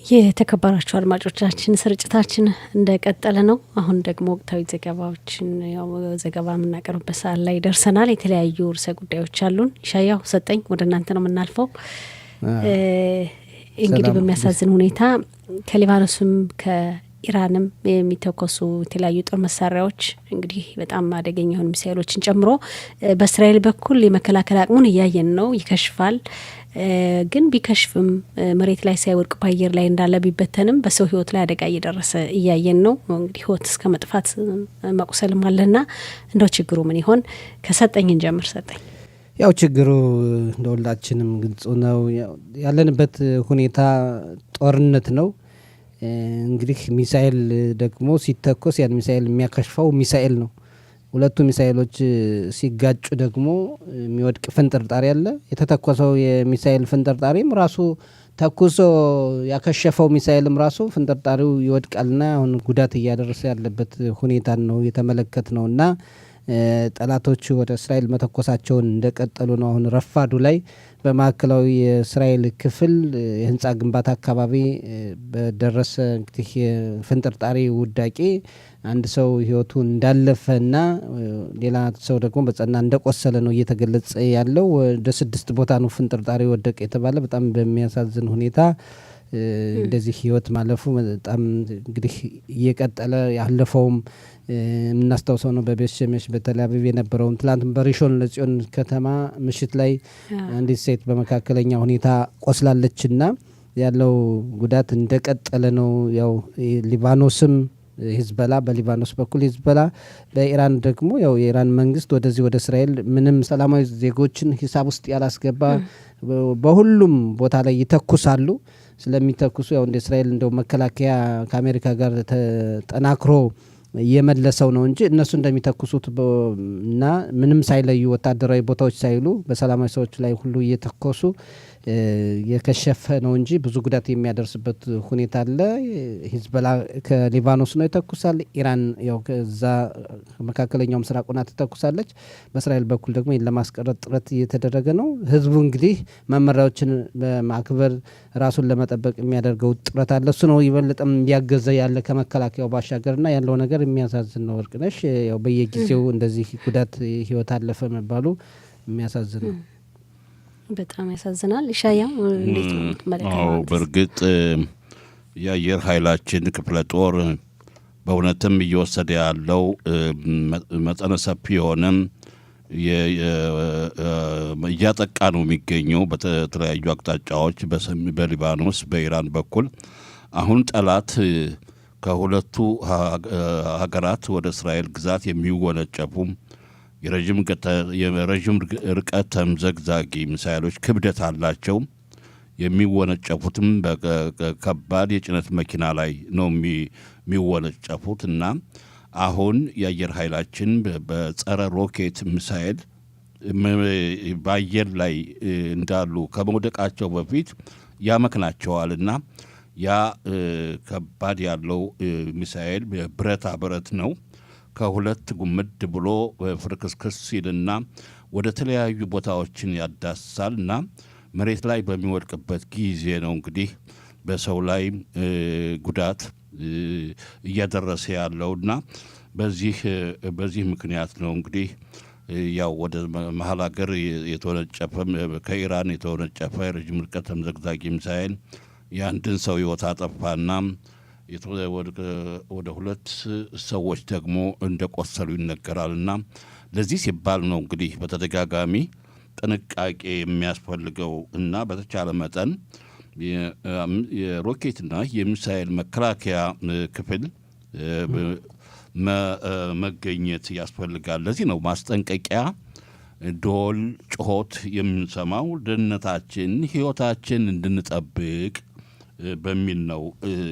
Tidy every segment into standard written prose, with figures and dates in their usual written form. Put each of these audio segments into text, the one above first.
የተከበራችሁ አድማጮቻችን ስርጭታችን እንደቀጠለ ነው። አሁን ደግሞ ወቅታዊ ዘገባዎችን ዘገባ የምናቀርብበት ሰዓት ላይ ደርሰናል። የተለያዩ ርዕሰ ጉዳዮች አሉን። ኢሻያው ሰጠኝ ወደ እናንተ ነው የምናልፈው። እንግዲህ በሚያሳዝን ሁኔታ ከሊባኖስም ከኢራንም የሚተኮሱ የተለያዩ ጦር መሳሪያዎች እንግዲህ በጣም አደገኛ የሆኑ ሚሳኤሎችን ጨምሮ በእስራኤል በኩል የመከላከል አቅሙን እያየን ነው። ይከሽፋል ግን ቢከሽፍም መሬት ላይ ሳይወድቅ በአየር ላይ እንዳለ ቢበተንም በሰው ሕይወት ላይ አደጋ እየደረሰ እያየን ነው። እንግዲህ ሕይወት እስከ መጥፋት መቁሰልም አለና እንደው ችግሩ ምን ይሆን? ከሰጠኝ እንጀምር። ሰጠኝ ያው ችግሩ እንደሁላችንም ግልጽ ነው። ያለንበት ሁኔታ ጦርነት ነው። እንግዲህ ሚሳኤል ደግሞ ሲተኮስ ያን ሚሳኤል የሚያከሽፈው ሚሳኤል ነው። ሁለቱ ሚሳኤሎች ሲጋጩ ደግሞ የሚወድቅ ፍንጥርጣሪ አለ። የተተኮሰው የሚሳኤል ፍንጥርጣሪም ራሱ ተኩሶ ያከሸፈው ሚሳኤልም ራሱ ፍንጥርጣሪው ይወድቃልና አሁን ጉዳት እያደረሰ ያለበት ሁኔታ ነው የተመለከት ነው። እና ጠላቶቹ ወደ እስራኤል መተኮሳቸውን እንደቀጠሉ ነው። አሁን ረፋዱ ላይ በማዕከላዊ የእስራኤል ክፍል የህንፃ ግንባታ አካባቢ በደረሰ እንግዲህ ፍንጥርጣሪ ውዳቄ አንድ ሰው ህይወቱ እንዳለፈና ሌላ ሰው ደግሞ በጸና እንደቆሰለ ነው እየተገለጸ ያለው። ወደ 6 ቦታ ነው ፍንጥርጣሪ ወደቀ የተባለ። በጣም በሚያሳዝን ሁኔታ እንደዚህ ህይወት ማለፉ በጣም እንግዲህ እየቀጠለ ያለፈውም የምናስታውሰው ነው። በቤት ሸሜሽ በቴል አቪቭ የነበረውን ትላንት በሪሾን ለጽዮን ከተማ ምሽት ላይ አንዲት ሴት በመካከለኛ ሁኔታ ቆስላለችና ያለው ጉዳት እንደቀጠለ ነው። ያው ሊባኖስም ሂዝቦላ በሊባኖስ በኩል ሂዝቦላ በኢራን ደግሞ ያው የኢራን መንግስት ወደዚህ ወደ እስራኤል ምንም ሰላማዊ ዜጎችን ሂሳብ ውስጥ ያላስገባ በሁሉም ቦታ ላይ ይተኩሳሉ። ስለሚተኩሱ ያው እንደ እስራኤል እንደው መከላከያ ከአሜሪካ ጋር ተጠናክሮ እየመለሰው ነው እንጂ እነሱ እንደሚተኩሱት እና ምንም ሳይለዩ ወታደራዊ ቦታዎች ሳይሉ በሰላማዊ ሰዎች ላይ ሁሉ እየተኮሱ የከሸፈ ነው እንጂ ብዙ ጉዳት የሚያደርስበት ሁኔታ አለ። ሂዝቦላ ከሊባኖስ ነው ይተኩሳል። ኢራን ያው ከዛ መካከለኛው ምስራቅ ሆና ትተኩሳለች። በእስራኤል በኩል ደግሞ ይህን ለማስቀረት ጥረት እየተደረገ ነው። ህዝቡ እንግዲህ መመሪያዎችን በማክበር ራሱን ለመጠበቅ የሚያደርገው ጥረት አለ። እሱ ነው ይበልጥም እያገዘ ያለ ከመከላከያው ባሻገርና ያለው ነገር የሚያሳዝን ነው። ወርቅነሽ ያው በየጊዜው እንደዚህ ጉዳት ህይወት አለፈ መባሉ የሚያሳዝን ነው። በጣም ያሳዝናል። ኢሻያው እንዴት ነው የምትመለከተው? በእርግጥ የአየር ኃይላችን ክፍለ ጦር በእውነትም እየወሰደ ያለው መጠነ ሰፊ የሆነ እያጠቃ ነው የሚገኘው በተለያዩ አቅጣጫዎች በሊባኖስ በኢራን በኩል። አሁን ጠላት ከሁለቱ ሀገራት ወደ እስራኤል ግዛት የሚወነጨፉ የረዥም ርቀት ተምዘግዛጊ ሚሳይሎች ክብደት አላቸው። የሚወነጨፉትም በከባድ የጭነት መኪና ላይ ነው የሚወነጨፉት እና አሁን የአየር ኃይላችን በጸረ ሮኬት ሚሳይል በአየር ላይ እንዳሉ ከመውደቃቸው በፊት ያመክናቸዋልና ያ ከባድ ያለው ሚሳይል ብረታ ብረት ነው። ከሁለት ጉምድ ብሎ ፍርክስክስ ሲልና ወደ ተለያዩ ቦታዎችን ያዳሳልና መሬት ላይ በሚወድቅበት ጊዜ ነው እንግዲህ በሰው ላይ ጉዳት እያደረሰ ያለውና በዚህ ምክንያት ነው እንግዲህ ያው ወደ መሀል ሀገር የተወነጨፈ ከኢራን የተወነጨፈ ረጅም ርቀት ተምዘግዛጊ ሚሳኤል የአንድን ሰው ሕይወት አጠፋና ወደ 2 ሰዎች ደግሞ እንደቆሰሉ ይነገራልና ለዚህ ሲባል ነው እንግዲህ በተደጋጋሚ ጥንቃቄ የሚያስፈልገው እና በተቻለ መጠን የሮኬትና የሚሳኤል መከላከያ ክፍል መገኘት ያስፈልጋል። ለዚህ ነው ማስጠንቀቂያ ዶል ጩኸት የምንሰማው ደህንነታችን ሕይወታችን እንድንጠብቅ በሚል ነው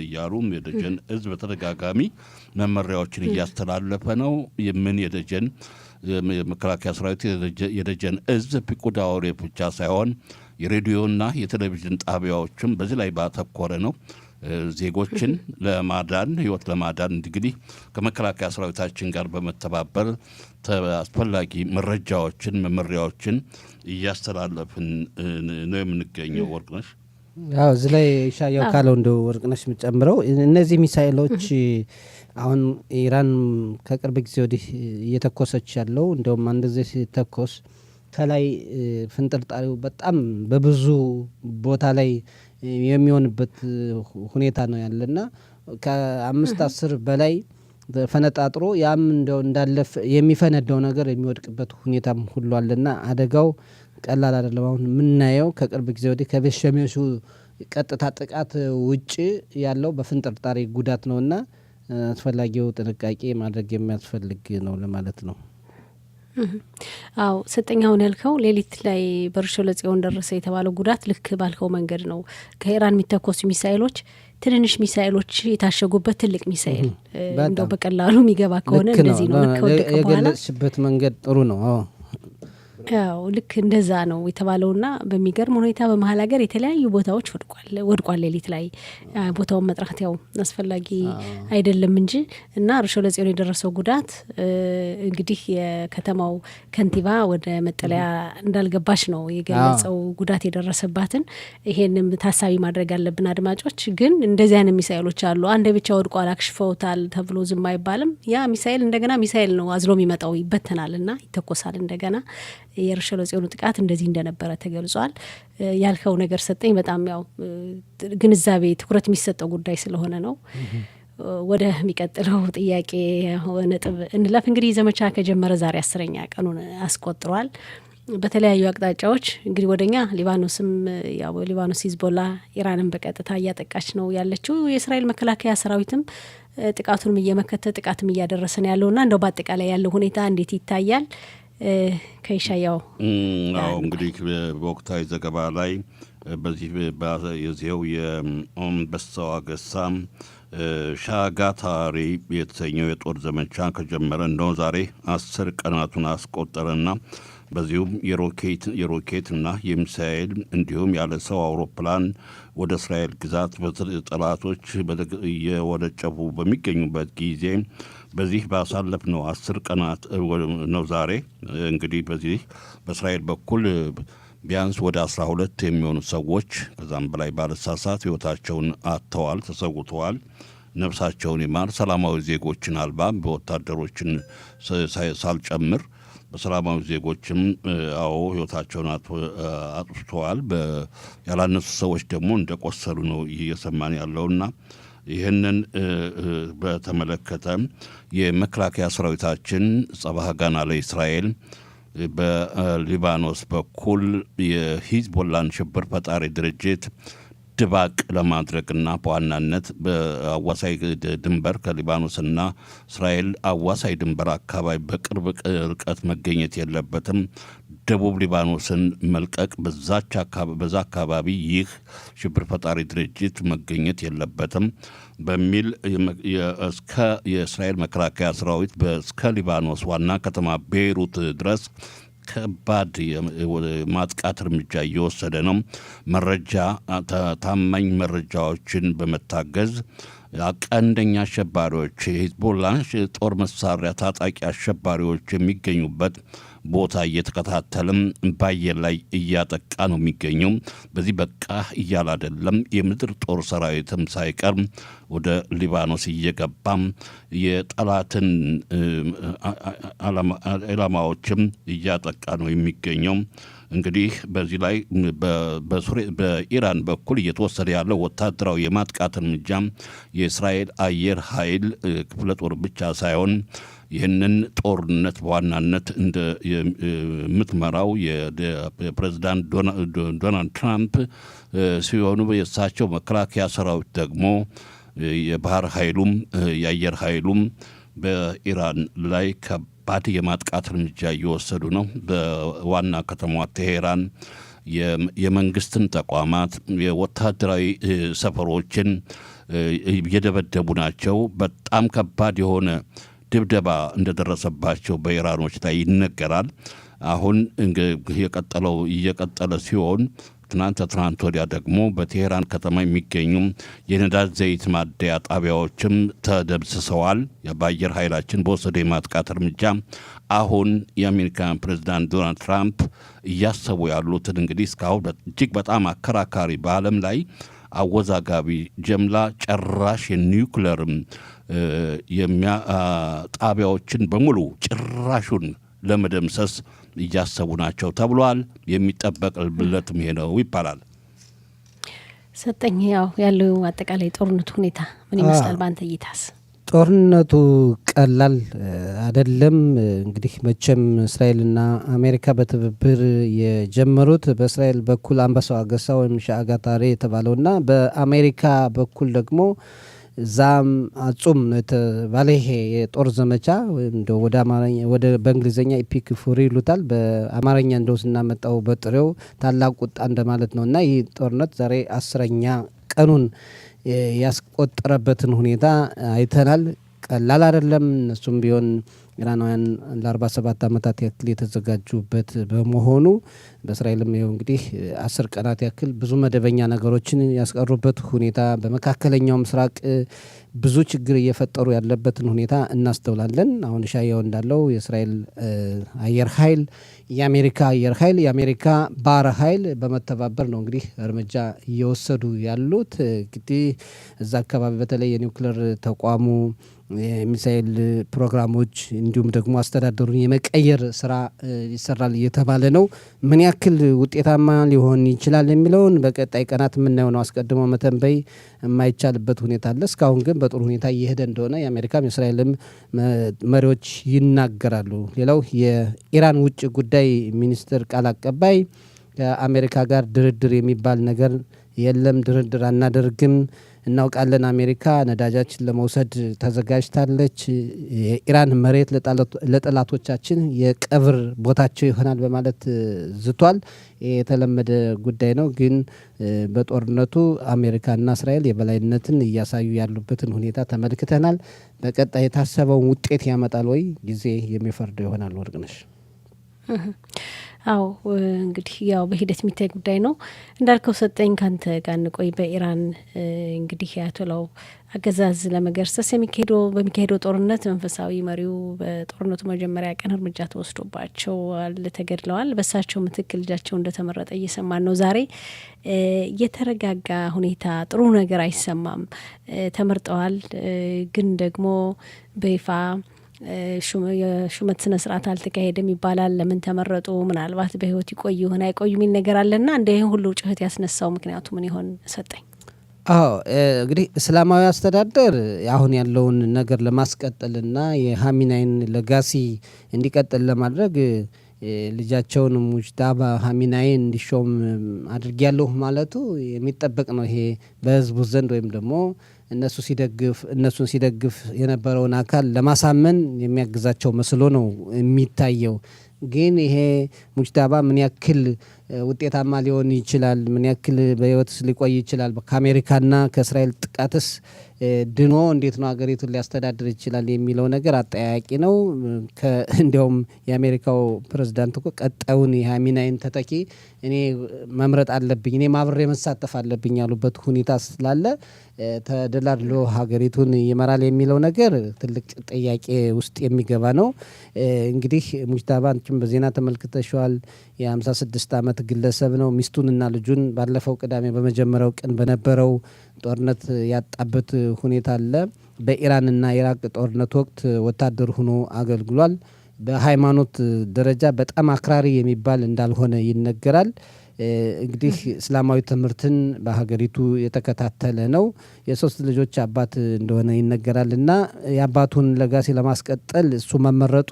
እያሉም የደጀን እዝ በተደጋጋሚ መመሪያዎችን እያስተላለፈ ነው። የምን የደጀን የመከላከያ ሰራዊት የደጀን እዝ ፒቁዳ ወሬ ብቻ ሳይሆን የሬዲዮና የቴሌቪዥን ጣቢያዎችም በዚህ ላይ ባተኮረ ነው ዜጎችን ለማዳን ሕይወት ለማዳን እንግዲህ ከመከላከያ ሰራዊታችን ጋር በመተባበር አስፈላጊ መረጃዎችን መመሪያዎችን እያስተላለፍን ነው የምንገኘው። ወርቅነሽ ያው እዚህ ላይ ሻያው ካለው እንደው ወርቅነሽ የምጨምረው እነዚህ ሚሳኤሎች አሁን ኢራን ከቅርብ ጊዜ ወዲህ እየተኮሰች ያለው እንደውም አንድ ጊዜ ሲተኮስ ከላይ ፍንጥርጣሪው በጣም በብዙ ቦታ ላይ የሚሆንበት ሁኔታ ነው ያለና ከ5-10 በላይ ፈነጣጥሮ ያም እንደው እንዳለፍ የሚፈነዳው ነገር የሚወድቅበት ሁኔታም ሁሉ አለና አደጋው ቀላል አይደለም። አሁን የምናየው ከቅርብ ጊዜ ወዲህ ከቤት ሸሜሱ ቀጥታ ጥቃት ውጭ ያለው በፍንጥርጣሪ ጉዳት ነውና አስፈላጊው ጥንቃቄ ማድረግ የሚያስፈልግ ነው ለማለት ነው። አዎ ሰጠኛውን ያልከው ሌሊት ላይ በርሾ ለጽዮን ደረሰ የተባለው ጉዳት ልክ ባልከው መንገድ ነው። ከኢራን የሚተኮሱ ሚሳኤሎች ትንንሽ ሚሳኤሎች የታሸጉበት ትልቅ ሚሳኤል እንደው በቀላሉ የሚገባ ከሆነ እንደዚህ ነው። የገለጽሽበት መንገድ ጥሩ ነው። ያው ልክ እንደዛ ነው የተባለውና በሚገርም ሁኔታ በመሀል ሀገር የተለያዩ ቦታዎች ወድቋል ሌሊት ላይ ቦታውን መጥራት ያው አስፈላጊ አይደለም እንጂ እና ርሾ ለጽዮን የደረሰው ጉዳት እንግዲህ የከተማው ከንቲባ ወደ መጠለያ እንዳልገባች ነው የገለጸው ጉዳት የደረሰባትን። ይሄንም ታሳቢ ማድረግ አለብን አድማጮች። ግን እንደዚህ አይነት ሚሳኤሎች አሉ። አንድ ብቻ ወድቋል አክሽፈውታል ተብሎ ዝም አይባልም። ያ ሚሳኤል እንደገና ሚሳኤል ነው አዝሎ የሚመጣው ይበተናል እና ይተኮሳል እንደገና። የርሾ ለጽዮኑ ጥቃት እንደዚህ እንደነበረ ተገልጿል። ያልከው ነገር ሰጠኝ በጣም ያው ግንዛቤ ትኩረት የሚሰጠው ጉዳይ ስለሆነ ነው። ወደ የሚቀጥለው ጥያቄ ነጥብ እንለፍ። እንግዲህ ዘመቻ ከጀመረ ዛሬ 10ኛ ቀኑን አስቆጥሯል። በተለያዩ አቅጣጫዎች እንግዲህ ወደኛ ሊባኖስም ያው ሊባኖስ ሂዝቦላ ኢራንን በቀጥታ እያጠቃች ነው ያለችው። የእስራኤል መከላከያ ሰራዊትም ጥቃቱንም እየመከተ ጥቃትም እያደረሰን ያለውና እንደው በአጠቃላይ ያለው ሁኔታ እንዴት ይታያል? ከይሻያው እንግዲህ በወቅታዊ ዘገባ ላይ በዚህ የዚው የኦንበሳው አገሳ ሻጋታሪ የተሰኘው የጦር ዘመቻ ከጀመረ እንደው ዛሬ 10 ቀናቱን አስቆጠረና በዚሁም የሮኬትና የሚሳኤል እንዲሁም ያለ ሰው አውሮፕላን ወደ እስራኤል ግዛት ጠላቶች እየወነጨፉ በሚገኙበት ጊዜ በዚህ ባሳለፍነው 10 ቀናት ነው ዛሬ እንግዲህ በዚህ በእስራኤል በኩል ቢያንስ ወደ 12 የሚሆኑ ሰዎች ከዛም በላይ ባለሳሳት ሕይወታቸውን አጥተዋል፣ ተሰውተዋል። ነፍሳቸውን ይማር። ሰላማዊ ዜጎችን አልባ በወታደሮችን ሳልጨምር በሰላማዊ ዜጎችም ሕይወታቸውን አጥፍተዋል። ያላነሱ ሰዎች ደግሞ እንደቆሰሉ ነው እየሰማን ያለውና ይህንን በተመለከተ የመከላከያ ሰራዊታችን ጸባህ ጋና ለእስራኤል በሊባኖስ በኩል የሂዝቦላን ሽብር ፈጣሪ ድርጅት ድባቅ ለማድረግና በዋናነት በአዋሳይ ድንበር ከሊባኖስና እስራኤል አዋሳይ ድንበር አካባቢ በቅርብ ርቀት መገኘት የለበትም፣ ደቡብ ሊባኖስን መልቀቅ በዛ አካባቢ ይህ ሽብር ፈጣሪ ድርጅት መገኘት የለበትም በሚል የእስራኤል መከላከያ ሰራዊት እስከ ሊባኖስ ዋና ከተማ ቤይሩት ድረስ ከባድ ማጥቃት እርምጃ እየወሰደ ነው። ታማኝ መረጃዎችን በመታገዝ ቀንደኛ አሸባሪዎች የሂዝቦላ ጦር መሳሪያ ታጣቂ አሸባሪዎች የሚገኙበት ቦታ እየተከታተልም በአየር ላይ እያጠቃ ነው የሚገኘው። በዚህ በቃ እያለ አይደለም። የምድር ጦር ሰራዊትም ሳይቀር ወደ ሊባኖስ እየገባም የጠላትን ዓላማዎችም እያጠቃ ነው የሚገኘው። እንግዲህ በዚህ ላይ በኢራን በኩል እየተወሰደ ያለው ወታደራዊ የማጥቃት እርምጃም የእስራኤል አየር ኃይል ክፍለ ጦር ብቻ ሳይሆን ይህንን ጦርነት በዋናነት እንደ የምትመራው የፕሬዝዳንት ዶናልድ ትራምፕ ሲሆኑ የእሳቸው መከላከያ ሰራዊት ደግሞ የባህር ኃይሉም የአየር ኃይሉም በኢራን ላይ ከባድ የማጥቃት እርምጃ እየወሰዱ ነው። በዋና ከተማዋ ቴሄራን የመንግስትን ተቋማት የወታደራዊ ሰፈሮችን እየደበደቡ ናቸው። በጣም ከባድ የሆነ ድብደባ እንደደረሰባቸው በኢራኖች ላይ ይነገራል። አሁን እየቀጠለ ሲሆን ትናንት ወዲያ ደግሞ በቴሄራን ከተማ የሚገኙ የነዳጅ ዘይት ማደያ ጣቢያዎችም ተደምስሰዋል። በአየር ኃይላችን በወሰደ የማጥቃት እርምጃ አሁን የአሜሪካን ፕሬዚዳንት ዶናልድ ትራምፕ እያሰቡ ያሉትን እንግዲህ እስካሁን እጅግ በጣም አከራካሪ በዓለም ላይ አወዛጋቢ ጀምላ ጨራሽ የኒውክለርም ጣቢያዎችን በሙሉ ጭራሹን ለመደምሰስ እያሰቡ ናቸው ተብሏል። የሚጠበቅለትም ይሄ ነው ይባላል። ሰጠኝ ያለው አጠቃላይ ጦርነቱ ሁኔታ ምን ይመስላል በአንተ እይታስ? ጦርነቱ ቀላል አይደለም። እንግዲህ መቼም እስራኤልና አሜሪካ በትብብር የጀመሩት በእስራኤል በኩል አንበሳው አገሳ ወይም ሻአጋታሬ የተባለውና በአሜሪካ በኩል ደግሞ ዛም አጹም የተባለ ይሄ የጦር ዘመቻ ወደ በእንግሊዝኛ ኢፒክ ፉሪ ይሉታል። በአማርኛ እንደው ስናመጣው በጥሬው ታላቅ ቁጣ እንደማለት ነው እና ይህ ጦርነት ዛሬ 10ኛ ቀኑን ያስቆጠረበትን ሁኔታ አይተናል። ቀላል አይደለም። እነሱም ቢሆን ኢራናውያን ለ47 ዓመታት ያክል የተዘጋጁበት በመሆኑ በእስራኤልም ይኸው እንግዲህ 10 ቀናት ያክል ብዙ መደበኛ ነገሮችን ያስቀሩበት ሁኔታ፣ በመካከለኛው ምስራቅ ብዙ ችግር እየፈጠሩ ያለበትን ሁኔታ እናስተውላለን። አሁን ሻያው እንዳለው የእስራኤል አየር ኃይል፣ የአሜሪካ አየር ኃይል፣ የአሜሪካ ባህር ኃይል በመተባበር ነው እንግዲህ እርምጃ እየወሰዱ ያሉት። እንግዲህ እዛ አካባቢ በተለይ የኒውክሌር ተቋሙ የሚሳኤል ፕሮግራሞች እንዲሁም ደግሞ አስተዳደሩን የመቀየር ስራ ይሰራል እየተባለ ነው። ምን ያክል ውጤታማ ሊሆን ይችላል የሚለውን በቀጣይ ቀናት የምናየው ነው። አስቀድሞ መተንበይ የማይቻልበት ሁኔታ አለ። እስካሁን ግን በጥሩ ሁኔታ እየሄደ እንደሆነ የአሜሪካም የእስራኤልም መሪዎች ይናገራሉ። ሌላው የኢራን ውጭ ጉዳይ ሚኒስትር ቃል አቀባይ ከአሜሪካ ጋር ድርድር የሚባል ነገር የለም፣ ድርድር አናደርግም፣ እናውቃለን፣ አሜሪካ ነዳጃችን ለመውሰድ ተዘጋጅታለች፣ የኢራን መሬት ለጠላቶቻችን የቀብር ቦታቸው ይሆናል በማለት ዝቷል። የተለመደ ጉዳይ ነው። ግን በጦርነቱ አሜሪካና እስራኤል የበላይነትን እያሳዩ ያሉበትን ሁኔታ ተመልክተናል። በቀጣይ የታሰበውን ውጤት ያመጣል ወይ? ጊዜ የሚፈርደው ይሆናል። ወርቅነሽ አዎ እንግዲህ በሂደት የሚታይ ጉዳይ ነው እንዳልከው። ሰጠኝ ካንተ ጋር እንቆይ። በኢራን እንግዲህ የአያቶላው አገዛዝ ለመገርሰስ በሚካሄደው ጦርነት መንፈሳዊ መሪው በጦርነቱ መጀመሪያ ቀን እርምጃ ተወስዶባቸዋል፣ ተገድለዋል። በሳቸው ምትክ ልጃቸው እንደተመረጠ እየሰማን ነው። ዛሬ የተረጋጋ ሁኔታ፣ ጥሩ ነገር አይሰማም። ተመርጠዋል፣ ግን ደግሞ በይፋ የሹመት ስነ ስርዓት አልተካሄደም ይባላል። ለምን ተመረጡ? ምናልባት በህይወት ይቆዩ ይሆን አይቆዩ የሚል ነገር አለና እንደ ይህን ሁሉ ጩኸት ያስነሳው ምክንያቱ ምን ይሆን? ሰጠኝ እንግዲህ እስላማዊ አስተዳደር አሁን ያለውን ነገር ለማስቀጠልና የሀሚናይን ለጋሲ እንዲቀጥል ለማድረግ ልጃቸውን ሙጅታባ ሀሚናይን እንዲሾም አድርጊያለሁ ማለቱ የሚጠበቅ ነው። ይሄ በህዝቡ ዘንድ ወይም ደግሞ እነሱን ሲደግፍ የነበረውን አካል ለማሳመን የሚያግዛቸው መስሎ ነው የሚታየው። ግን ይሄ ሙጅታባ ምን ያክል ውጤታማ ሊሆን ይችላል? ምን ያክል በህይወትስ ሊቆይ ይችላል? ከአሜሪካና ከእስራኤል ጥቃትስ ድኖ እንዴት ነው ሀገሪቱን ሊያስተዳድር ይችላል የሚለው ነገር አጠያያቂ ነው። እንዲያውም የአሜሪካው ፕሬዝዳንት እኮ ቀጣዩን የሀሚናይን ተተኪ እኔ መምረጥ አለብኝ፣ እኔ ማብሬ መሳተፍ አለብኝ ያሉበት ሁኔታ ስላለ ተደላድሎ ሀገሪቱን ይመራል የሚለው ነገር ትልቅ ጥያቄ ውስጥ የሚገባ ነው። እንግዲህ ሙጅታባን በዜና ተመልክተሸዋል። የ56 ዓመት ግለሰብ ነው። ሚስቱንና ልጁን ባለፈው ቅዳሜ በመጀመሪያው ቀን በነበረው ጦርነት ያጣበት ሁኔታ አለ። በኢራንና ኢራቅ ጦርነት ወቅት ወታደር ሆኖ አገልግሏል። በሃይማኖት ደረጃ በጣም አክራሪ የሚባል እንዳልሆነ ይነገራል። እንግዲህ እስላማዊ ትምህርትን በሀገሪቱ የተከታተለ ነው። የሶስት ልጆች አባት እንደሆነ ይነገራል እና የአባቱን ለጋሲ ለማስቀጠል እሱ መመረጡ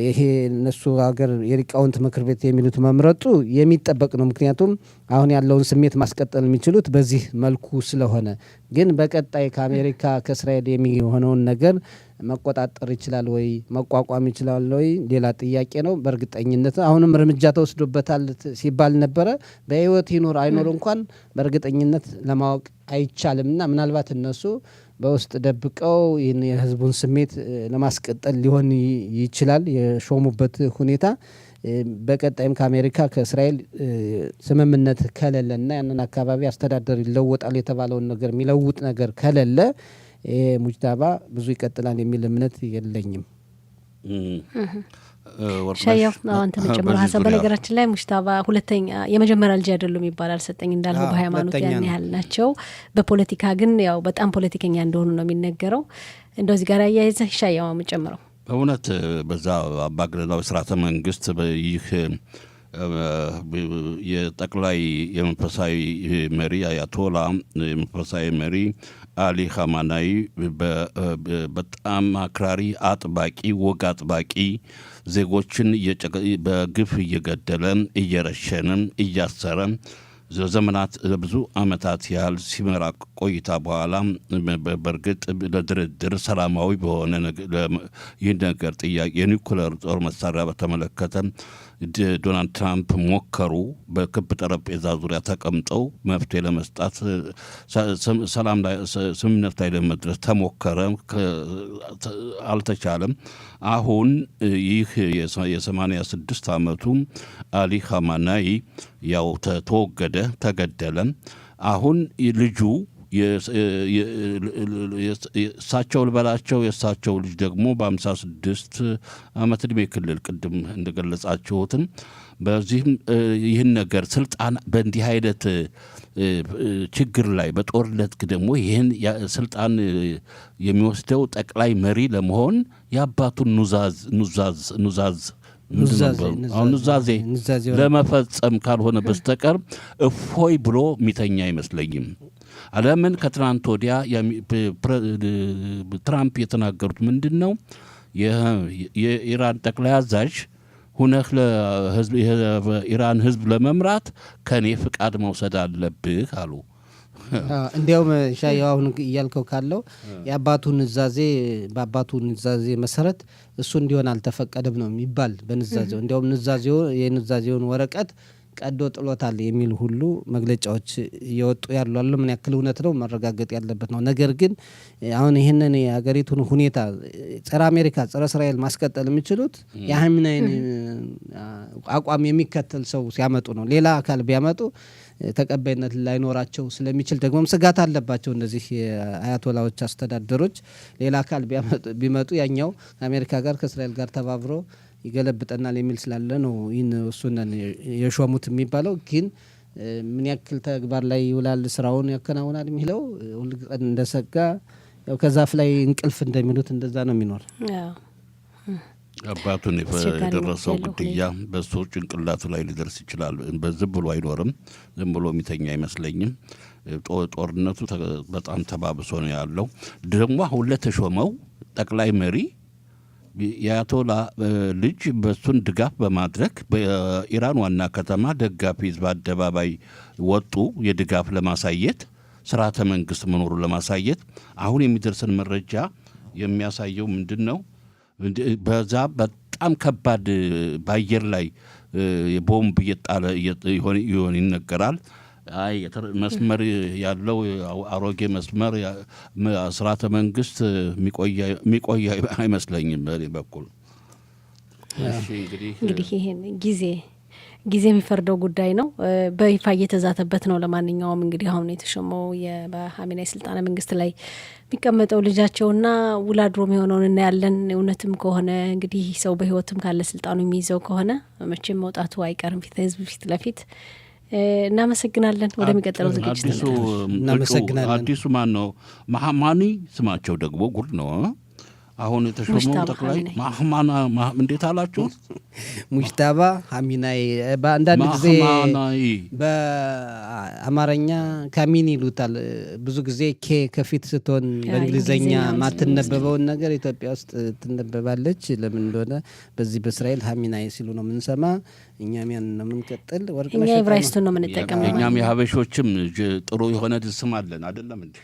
ይሄ እነሱ ሀገር የሊቃውንት ምክር ቤት የሚሉት መምረጡ የሚጠበቅ ነው። ምክንያቱም አሁን ያለውን ስሜት ማስቀጠል የሚችሉት በዚህ መልኩ ስለሆነ፣ ግን በቀጣይ ከአሜሪካ ከእስራኤል የሚሆነውን ነገር መቆጣጠር ይችላል ወይ መቋቋም ይችላል ወይ ሌላ ጥያቄ ነው። በእርግጠኝነት አሁንም እርምጃ ተወስዶበታል ሲባል ነበረ። በህይወት ይኖር አይኖር እንኳን በእርግጠኝነት ለማወቅ አይቻልም እና ምናልባት እነሱ በውስጥ ደብቀው ይህን የህዝቡን ስሜት ለማስቀጠል ሊሆን ይችላል የሾሙበት ሁኔታ። በቀጣይም ከአሜሪካ ከእስራኤል ስምምነት ከሌለና ያንን አካባቢ አስተዳደር ይለወጣል የተባለውን ነገር የሚለውጥ ነገር ከሌለ ሙጅታባ ብዙ ይቀጥላል የሚል እምነት የለኝም። ሻያው አንተ ተጨምሮ ሀሳብ በነገራችን ላይ ሙጅታባ ሁለተኛ የመጀመሪያ ልጅ አይደሉም ይባላል ሰጠኝ እንዳልነው በሃይማኖት ያን ያህል ናቸው። በፖለቲካ ግን ያው በጣም ፖለቲከኛ እንደሆኑ ነው የሚነገረው። እንደዚህ ጋር ያያይዘህ ሻያው የምጨምረው በእውነት በዛ አምባገነናዊ ስርዓተ መንግስት ይህ የጠቅላይ የመንፈሳዊ መሪ አያቶላ የመንፈሳዊ መሪ አሊ ኻሜኒ በጣም አክራሪ አጥባቂ ወግ አጥባቂ ዜጎችን በግፍ እየገደለ እየረሸነ እያሰረ ዘመናት ለብዙ አመታት ያህል ሲመራ ቆይታ በኋላ በእርግጥ ለድርድር ሰላማዊ በሆነ ይህ ነገር ጥያቄ የኒውክሌር ጦር መሳሪያ በተመለከተ ዶናልድ ትራምፕ ሞከሩ። በክብ ጠረጴዛ ዙሪያ ተቀምጠው መፍትሄ ለመስጣት ሰላም ላይ ስምምነት ላይ ለመድረስ ተሞከረ፣ አልተቻለም። አሁን ይህ የ86 ዓመቱ አሊ ኻሜኒ ያው ተወገደ፣ ተገደለ። አሁን ልጁ እሳቸው ልበላቸው የእሳቸው ልጅ ደግሞ በ56 ዓመት ዕድሜ ክልል ቅድም እንደገለጻችሁትም በዚህም ይህን ነገር ስልጣን በእንዲህ አይነት ችግር ላይ በጦርነት ደግሞ ይህን ስልጣን የሚወስደው ጠቅላይ መሪ ለመሆን የአባቱን ኑዛዜ ለመፈጸም ካልሆነ በስተቀር እፎይ ብሎ የሚተኛ አይመስለኝም። ለምን ከትናንት ወዲያ ትራምፕ የተናገሩት ምንድን ነው? የኢራን ጠቅላይ አዛዥ ሁነህ ለኢራን ህዝብ ለመምራት ከኔ ፍቃድ መውሰድ አለብህ አሉ። እንዲያውም ሻያው አሁን እያልከው ካለው የአባቱ ንዛዜ በአባቱ ንዛዜ መሰረት እሱ እንዲሆን አልተፈቀደም ነው የሚባል በንዛዜው። እንዲያውም የንዛዜውን ወረቀት ቀዶ ጥሎታል የሚል ሁሉ መግለጫዎች እየወጡ ያሉ ምን ያክል እውነት ነው መረጋገጥ ያለበት ነው። ነገር ግን አሁን ይህንን የሀገሪቱን ሁኔታ ጸረ አሜሪካ ጸረ እስራኤል ማስቀጠል የሚችሉት የኻሜኒን አቋም የሚከተል ሰው ሲያመጡ ነው። ሌላ አካል ቢያመጡ ተቀባይነት ላይኖራቸው ስለሚችል ደግሞም ስጋት አለባቸው እነዚህ የአያቶላዎች አስተዳደሮች። ሌላ አካል ቢመጡ ያኛው ከአሜሪካ ጋር ከእስራኤል ጋር ተባብሮ ይገለብጠናል የሚል ስላለ ነው ይህን እሱንን የሾሙት የሚባለው። ግን ምን ያክል ተግባር ላይ ይውላል ስራውን ያከናውናል የሚለው ሁልቀን እንደሰጋ ያው ከዛፍ ላይ እንቅልፍ እንደሚሉት እንደዛ ነው የሚኖር። አባቱን የደረሰው ግድያ በሱ ጭንቅላቱ ላይ ሊደርስ ይችላል። በዝም ብሎ አይኖርም። ዝም ብሎ የሚተኛ አይመስለኝም። ጦርነቱ በጣም ተባብሶ ነው ያለው። ደግሞ አሁን ለተሾመው ጠቅላይ መሪ የአያቶላ ልጅ በሱን ድጋፍ በማድረግ በኢራን ዋና ከተማ ደጋፊ ህዝብ አደባባይ ወጡ። የድጋፍ ለማሳየት ስርዓተ መንግስት መኖሩን ለማሳየት አሁን የሚደርሰን መረጃ የሚያሳየው ምንድን ነው? በዛ በጣም ከባድ በአየር ላይ ቦምብ እየጣለ ይሆን ይነገራል። መስመር ያለው አሮጌ መስመር ስርዓተ መንግስት የሚቆይ አይመስለኝም በእኔ በኩል። እንግዲህ ይሄን ጊዜ የሚፈርደው ጉዳይ ነው። በይፋ እየተዛተበት ነው። ለማንኛውም እንግዲህ አሁን የተሾመው በኻሜኒ ስልጣነ መንግስት ላይ የሚቀመጠው ልጃቸውና ውላድሮም የሆነውን እናያለን። እውነትም ከሆነ እንግዲህ ሰው በህይወትም ካለ ስልጣኑ የሚይዘው ከሆነ መቼም መውጣቱ አይቀርም ህዝብ ፊት ለፊት። እናመሰግናለን። ወደሚቀጥለው ዝግጅት እናመሰግናለን። አዲሱ ማን ነው? ኻሜኒ ስማቸው ደግሞ ጉድ ነው። አሁን የተሾመው ጠቅላይ እንዴት አላችሁ? ሙጅታባ ኻሜኒ በአንዳንድ ጊዜ በአማርኛ ካሚኒ ይሉታል። ብዙ ጊዜ ኬ ከፊት ስትሆን በእንግሊዝኛ ማትነበበውን ነገር ኢትዮጵያ ውስጥ ትነበባለች። ለምን እንደሆነ በዚህ በእስራኤል ኻሜኒ ሲሉ ነው የምንሰማ። እኛም ያን ነው የምንቀጥል። እኛ ዕብራይስጡን ነው የምንጠቀመው። እኛም የሀበሾችም ጥሩ የሆነ ስም አለን አይደለም እንዴ?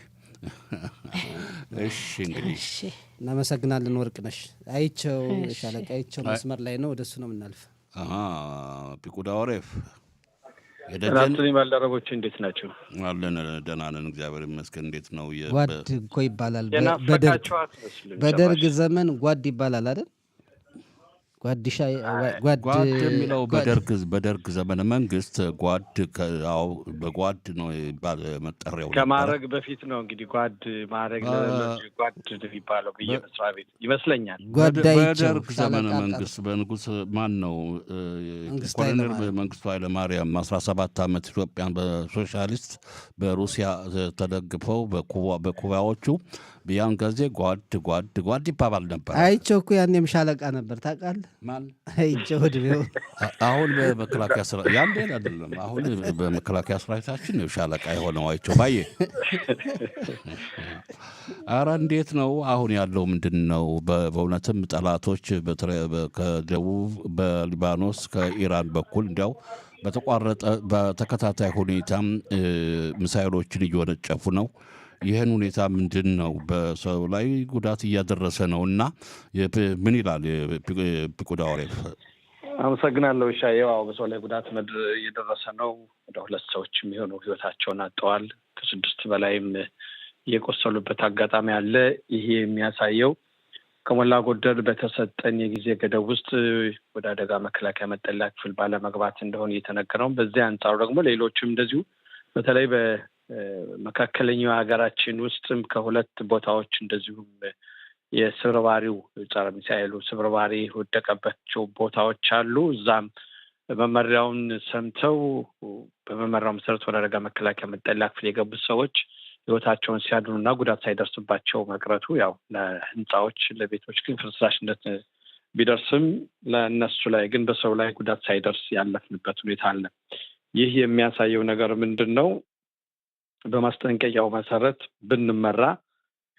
እሺ እንግዲህ እናመሰግናለን። ወርቅነሽ አይቸው ሻለቃ አይቸው መስመር ላይ ነው። ወደሱ ነው የምናልፍ። ፒቁዳ ወሬፍ የደጀን ባልደረቦች እንዴት ናቸው? አለን ደህና ነን እግዚአብሔር ይመስገን። እንዴት ነው? ጓድ እኮ ይባላል። በደርግ ዘመን ጓድ ይባላል አይደል? ጓድሻ ጓድ የሚለው በደርግ ዘመነ መንግስት ጓድ በጓድ ነው መጠሪያው ከማዕረግ በፊት ነው እንግዲህ ጓድ ማዕረግ ለሌሎች ጓድ የሚባለው በየመስሪያ ቤት ይመስለኛል። በደርግ ዘመነ መንግስት በንጉስ ማን ነው ኮሎኔል መንግስቱ ኃይለማርያም 17 ዓመት ኢትዮጵያን በሶሻሊስት በሩሲያ ተደግፈው በኩባዎቹ ያን ጊዜ ጓድ ይባባል ነበር። አይቼው እኮ ያኔም ሻለቃ ነበር ታውቃለህ። ማን አይቼው እድሜው አሁን በመከላከያ ስራ ያን አይደለም። አሁን በመከላከያ ሰራዊታችን ነው ሻለቃ የሆነው አይቼው ባየ። ኧረ እንዴት ነው አሁን ያለው ምንድን ነው? በእውነትም ጠላቶች ከደቡብ በሊባኖስ ከኢራን በኩል እንዲያው በተከታታይ ሁኔታም ሚሳኤሎችን እየወነጨፉ ነው። ይህን ሁኔታ ምንድን ነው? በሰው ላይ ጉዳት እያደረሰ ነው እና ምን ይላል ፒቁዳ ወሬፍ? አመሰግናለሁ። ሻየው በሰው ላይ ጉዳት እየደረሰ ነው። ወደ 2 ሰዎች የሚሆኑ ህይወታቸውን አጥተዋል። ከ6 በላይም የቆሰሉበት አጋጣሚ አለ። ይሄ የሚያሳየው ከሞላ ጎደል በተሰጠን የጊዜ ገደብ ውስጥ ወደ አደጋ መከላከያ መጠለያ ክፍል ባለመግባት እንደሆነ እየተነገረው፣ በዚህ አንጻሩ ደግሞ ሌሎችም እንደዚሁ በተለይ በመካከለኛው ሀገራችን ውስጥም ከ2 ቦታዎች እንደዚሁም የስብርባሪው ጸረ ሚሳኤሉ ስብርባሪ ወደቀባቸው ቦታዎች አሉ። እዛም መመሪያውን ሰምተው በመመሪያው መሰረት ወደ አደጋ መከላከያ መጠለያ ክፍል የገቡት ሰዎች ህይወታቸውን ሲያድኑና ጉዳት ሳይደርስባቸው መቅረቱ ያው ለህንፃዎች ለቤቶች ግን ፍርስራሽነት ቢደርስም ለእነሱ ላይ ግን በሰው ላይ ጉዳት ሳይደርስ ያለፍንበት ሁኔታ አለ። ይህ የሚያሳየው ነገር ምንድን ነው? በማስጠንቀቂያው መሰረት ብንመራ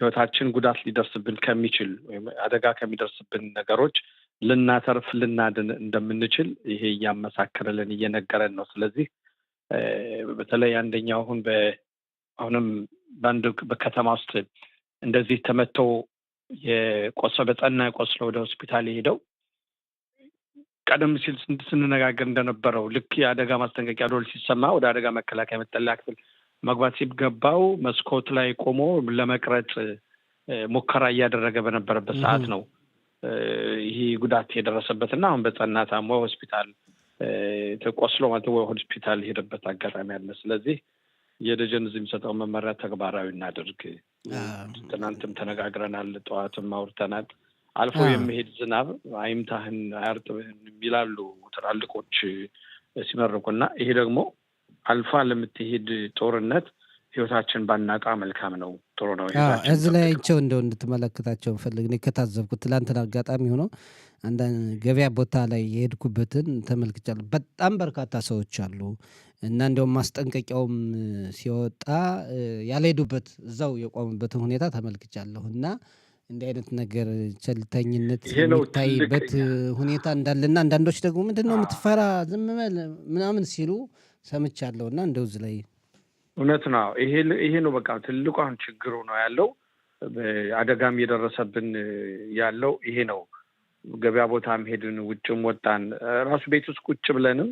ህይወታችን ጉዳት ሊደርስብን ከሚችል ወይም አደጋ ከሚደርስብን ነገሮች ልናተርፍ ልናድን እንደምንችል ይሄ እያመሳከረልን እየነገረን ነው። ስለዚህ በተለይ አንደኛው አሁንም በአንድ በከተማ ውስጥ እንደዚህ ተመተው በጠና ቆስለው ወደ ሆስፒታል ሄደው ቀደም ሲል ስንነጋገር እንደነበረው ልክ የአደጋ ማስጠንቀቂያ ደወል ሲሰማ ወደ አደጋ መከላከያ መጠለያ ክፍል መግባት ሲገባው መስኮት ላይ ቆሞ ለመቅረጽ ሙከራ እያደረገ በነበረበት ሰዓት ነው ይሄ ጉዳት የደረሰበትና አሁን በጠና ታሞ ሆስፒታል ተቆስሎ ሆስፒታል ሄደበት አጋጣሚ አለ። ስለዚህ የደጀን እዚህ የሚሰጠው መመሪያ ተግባራዊ እናድርግ። ትናንትም ተነጋግረናል፣ ጠዋትም አውርተናል። አልፎ የሚሄድ ዝናብ አይምታህን አያርጥብህን ይላሉ ትላልቆች ሲመርቁና ይሄ ደግሞ አልፋ ለምትሄድ ጦርነት ህይወታችን ባናጣ መልካም ነው፣ ጥሩ ነው። እዚህ ላይ አይቼው እንደው እንድትመለከታቸው ፈልግ ነው ከታዘብኩት። ትላንትና አጋጣሚ ሆኖ አንዳንድ ገበያ ቦታ ላይ የሄድኩበትን ተመልክቻለሁ። በጣም በርካታ ሰዎች አሉ እና እንደውም ማስጠንቀቂያውም ሲወጣ ያልሄዱበት እዛው የቆሙበትን ሁኔታ ተመልክቻለሁ እና እንዲህ አይነት ነገር ቸልተኝነት የሚታይበት ሁኔታ እንዳለና አንዳንዶች ደግሞ ምንድነው የምትፈራ ዝም በል ምናምን ሲሉ ሰምቻለሁ እና እንደው እዚህ ላይ እውነት ነው። ይሄ ነው በቃ ትልቁ አሁን ችግሩ ነው ያለው። አደጋም የደረሰብን ያለው ይሄ ነው። ገበያ ቦታም ሄድን፣ ውጭም ወጣን፣ ራሱ ቤት ውስጥ ቁጭ ብለንም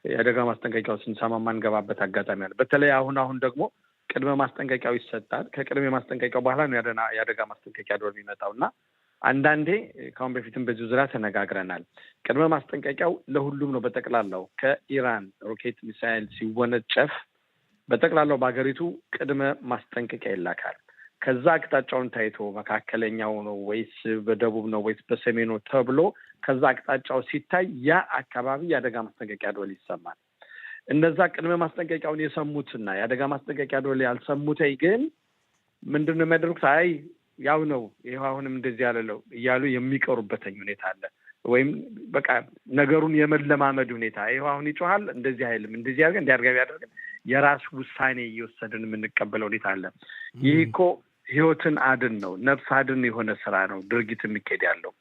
የአደጋ ማስጠንቀቂያው ስንሰማ ማንገባበት አጋጣሚ አለ። በተለይ አሁን ደግሞ ቅድመ ማስጠንቀቂያው ይሰጣል። ከቅድመ ማስጠንቀቂያው በኋላ ነው የአደጋ ማስጠንቀቂያ ደወል የሚመጣው እና አንዳንዴ ከአሁን በፊትም በዚህ ዙሪያ ተነጋግረናል። ቅድመ ማስጠንቀቂያው ለሁሉም ነው። በጠቅላላው ከኢራን ሮኬት ሚሳይል ሲወነጨፍ በጠቅላላው በሀገሪቱ ቅድመ ማስጠንቀቂያ ይላካል። ከዛ አቅጣጫውን ታይቶ መካከለኛው ነው ወይስ በደቡብ ነው ወይስ በሰሜኑ ተብሎ ከዛ አቅጣጫው ሲታይ ያ አካባቢ የአደጋ ማስጠንቀቂያ ደወል ይሰማል። እነዛ ቅድመ ማስጠንቀቂያውን የሰሙትና የአደጋ ማስጠንቀቂያ ደወል ያልሰሙት ግን ምንድን ነው የሚያደርጉት? አይ ያው ነው ይኸው አሁንም እንደዚህ ያለው እያሉ የሚቀሩበትኝ ሁኔታ አለ። ወይም በቃ ነገሩን የመለማመድ ሁኔታ ይኸው አሁን ይጮሃል፣ እንደዚህ አይልም፣ እንደዚህ ያደርገን እንዲያርጋቢ ያደርገን የራሱ ውሳኔ እየወሰድን የምንቀበለው ሁኔታ አለ። ይህ እኮ ህይወትን አድን ነው፣ ነፍስ አድን የሆነ ስራ ነው ድርጊት የሚካሄድ ያለው።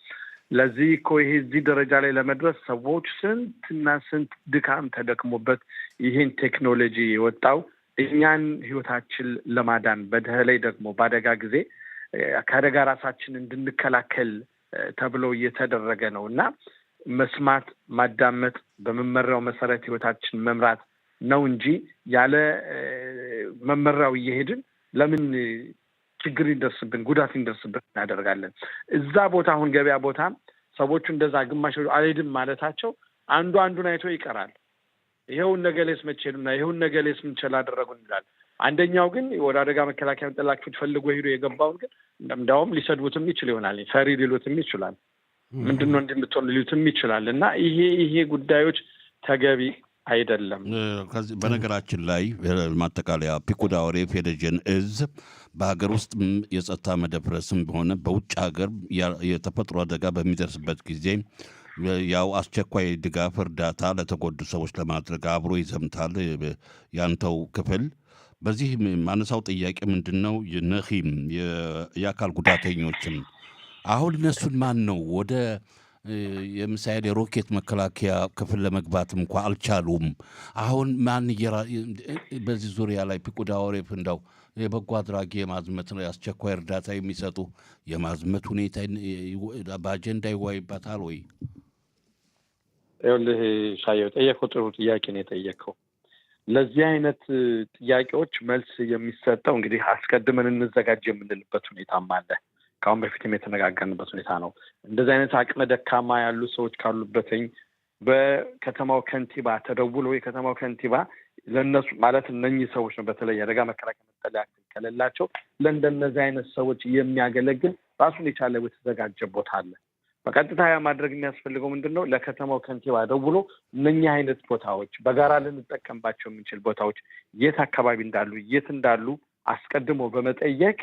ለዚህ እኮ ይሄ እዚህ ደረጃ ላይ ለመድረስ ሰዎች ስንትና ስንት ድካም ተደክሞበት ይህን ቴክኖሎጂ የወጣው እኛን ህይወታችን ለማዳን በተለይ ደግሞ በአደጋ ጊዜ ከአደጋ ራሳችን እንድንከላከል ተብሎ እየተደረገ ነው እና መስማት፣ ማዳመጥ፣ በመመሪያው መሰረት ህይወታችን መምራት ነው እንጂ ያለ መመሪያው እየሄድን ለምን ችግር ይደርስብን ጉዳት ይደርስብን እናደርጋለን? እዛ ቦታ አሁን ገበያ ቦታ ሰዎቹ እንደዛ ግማሽ አልሄድም ማለታቸው አንዱን አይቶ ይቀራል። ይሄውን ነገሌስ መቼልና ይሄውን ነገሌስ ምን ቸላ አደረጉን ይላል። አንደኛው ግን ወደ አደጋ መከላከያ መጠለያ ክፍል ፈልጎ ሄዶ የገባውን ግን እንዳውም ሊሰድቡትም ይችል ይሆናል፣ ፈሪ ሊሉትም ይችላል፣ ምንድነው እንደምትሆን ሊሉትም ይችላል። እና ይሄ ጉዳዮች ተገቢ አይደለም። ከዚህ በነገራችን ላይ ማጠቃለያ ፒኩድ አውሬፍ የደጀን እዝ በሀገር ውስጥ የጸጥታ መደፍረስም ሆነ በውጭ ሀገር የተፈጥሮ አደጋ በሚደርስበት ጊዜ ያው አስቸኳይ ድጋፍ እርዳታ ለተጎዱ ሰዎች ለማድረግ አብሮ ይዘምታል ያንተው ክፍል። በዚህ ማነሳው ጥያቄ ምንድን ነው ነኺም የአካል ጉዳተኞችም አሁን እነሱን ማን ነው ወደ የምሳሌ የሮኬት መከላከያ ክፍል ለመግባትም እንኳ አልቻሉም። አሁን ማን በዚህ ዙሪያ ላይ ፒኩድ አውሬፍ እንዳው የበጎ አድራጊ የማዝመት አስቸኳይ እርዳታ የሚሰጡ የማዝመት ሁኔታ በአጀንዳ ይዋይባታል ወይ? ይኸውልህ ሻየው ጠየቀው፣ ጥሩ ጥያቄ ነው የጠየቀው። ለዚህ አይነት ጥያቄዎች መልስ የሚሰጠው እንግዲህ አስቀድመን እንዘጋጅ የምንልበት ሁኔታም አለ። ከአሁን በፊትም የተነጋገርንበት ሁኔታ ነው። እንደዚህ አይነት አቅመ ደካማ ያሉ ሰዎች ካሉበትኝ በከተማው ከንቲባ ተደውሎ የከተማው ከንቲባ ለነሱ ማለት እነኚህ ሰዎች ነው በተለይ አደጋ መከላከያ መጠለያ ከሌላቸው ለእንደነዚህ አይነት ሰዎች የሚያገለግል ራሱን የቻለ የተዘጋጀ ቦታ አለ። በቀጥታ ማድረግ የሚያስፈልገው ምንድነው? ለከተማው ከንቲባ ደውሎ እነኚህ አይነት ቦታዎች በጋራ ልንጠቀምባቸው የምንችል ቦታዎች የት አካባቢ እንዳሉ አስቀድሞ በመጠየቅ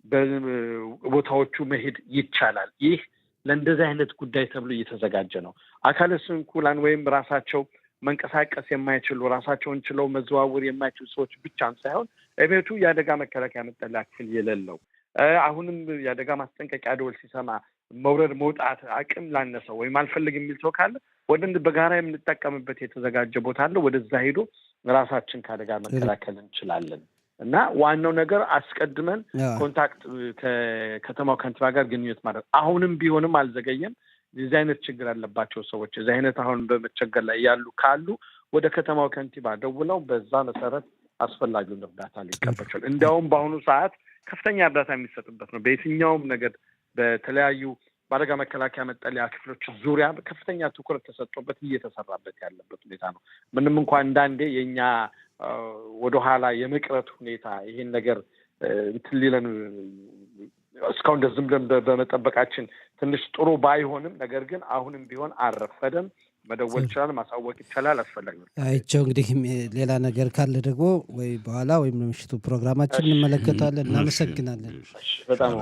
በቦታዎቹ መሄድ ይቻላል። ይህ ለእንደዚህ አይነት ጉዳይ ተብሎ እየተዘጋጀ ነው። አካለ ስንኩላን ወይም ራሳቸው መንቀሳቀስ የማይችሉ ራሳቸውን ችለው መዘዋወር የማይችሉ ሰዎች ብቻም ሳይሆን እቤቱ የአደጋ መከላከያ መጠለያ ክፍል የሌለው አሁንም የአደጋ ማስጠንቀቂያ ደወል ሲሰማ መውረድ መውጣት አቅም ላነሰው ወይም አልፈልግ የሚል ሰው ካለ ወደ በጋራ የምንጠቀምበት የተዘጋጀ ቦታ አለ። ወደዛ ሄዶ ራሳችን ከአደጋ መከላከል እንችላለን። እና ዋናው ነገር አስቀድመን ኮንታክት ከከተማው ከንቲባ ጋር ግንኙነት ማድረግ አሁንም ቢሆንም አልዘገየም። የዚህ አይነት ችግር ያለባቸው ሰዎች የዚህ አይነት አሁን በመቸገር ላይ ያሉ ካሉ ወደ ከተማው ከንቲባ ደውለው በዛ መሰረት አስፈላጊውን እርዳታ ሊቀበሉ። እንዲያውም በአሁኑ ሰዓት ከፍተኛ እርዳታ የሚሰጥበት ነው። በየትኛውም ነገር በተለያዩ በአደጋ መከላከያ መጠለያ ክፍሎች ዙሪያ ከፍተኛ ትኩረት ተሰጥቶበት እየተሰራበት ያለበት ሁኔታ ነው። ምንም እንኳን አንዳንዴ የኛ ወደኋላ የመቅረት ሁኔታ ይሄን ነገር እንትን ሊለን እስካሁን ዝም ብለን በመጠበቃችን ትንሽ ጥሩ ባይሆንም ነገር ግን አሁንም ቢሆን አልረፈደም። መደወል ይችላል፣ ማሳወቅ ይቻላል። አስፈላጊ ነው። አይቼው እንግዲህ ሌላ ነገር ካለ ደግሞ ወይ በኋላ ወይም ለምሽቱ ፕሮግራማችን እንመለከታለን። እናመሰግናለን። በጣም